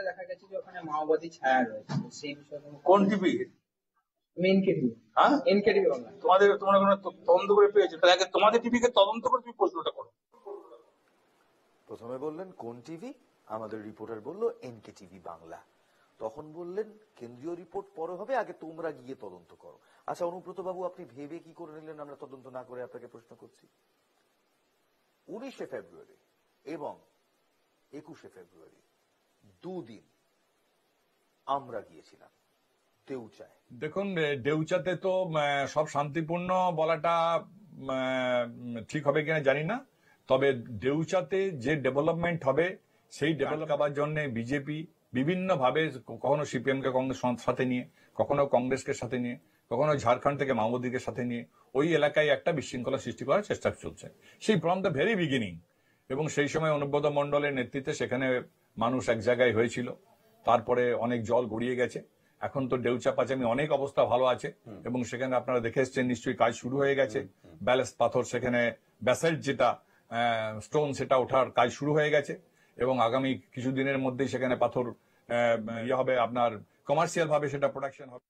দেখা গেছে যে ওখানে মাওবাদী ছায়া রয়েছে, তো সেই বিষয়ে কোন টিভি? N K TV. হ্যাঁ, এনকে টিভি বাংলা। তোমরা কোনো তদন্ত করে পেয়েছো? তাহলে আগে তোমাদের টিভিকে তদন্ত করে তুমি প্রশ্নটা করো। প্রথমে বললেন কোন টিভি, আমাদের রিপোর্টার বললো এনকে টিভি বাংলা। তখন বললেন কেন্দ্রীয় রিপোর্ট পরে হবে, আগে তোমরা গিয়ে তদন্ত করো। আচ্ছা অনুব্রত বাবু, আপনি ভেবে কি করে নিলেন আমরা তদন্ত না করে? আপনাকে প্রশ্ন করছি। 19শে ফেব্রুয়ারি এবং 21শে ফেব্রুয়ারি দুদিন আমরা গিয়েছিলাম দেউচায়। দেখুন, দেউচাতে তো সব শান্তিপূর্ণ বলাটা ঠিক হবে কিনা জানি না, তবে দেউচাতে যে ডেভেলপমেন্ট হবে সেই ডেভেলপ করার জন্য বিজেপি বিভিন্ন ভাবে, কখনো সিপিএম কে কংগ্রেস সাথে নিয়ে, কখনো কংগ্রেসকে সাথে নিয়ে, কখনো ঝাড়খণ্ড থেকে মাওবাদীকে সাথে নিয়ে ওই এলাকায় একটা বিশৃঙ্খলা সৃষ্টি করার চেষ্টা চলছে, সেই ফ্রম দ্য ভেরি বিগিনিং। এবং সেই সময় অনুব্রত মণ্ডলের নেতৃত্বে সেখানে মানুষ এক জায়গায় হয়েছিল, তারপরে অনেক জল গড়িয়ে গেছে। এখন তো দেউচা পাচামি অনেক অবস্থা ভালো আছে এবং সেখানে আপনারা দেখে এসছেন নিশ্চয়ই, কাজ শুরু হয়ে গেছে। ব্যালেস্ট পাথর, সেখানে ব্যাসাল্ট যেটা স্টোন, সেটা ওঠার কাজ শুরু হয়ে গেছে এবং আগামী কিছুদিনের মধ্যেই সেখানে পাথর হবে, আপনার কমার্শিয়াল ভাবে সেটা প্রোডাকশন হবে।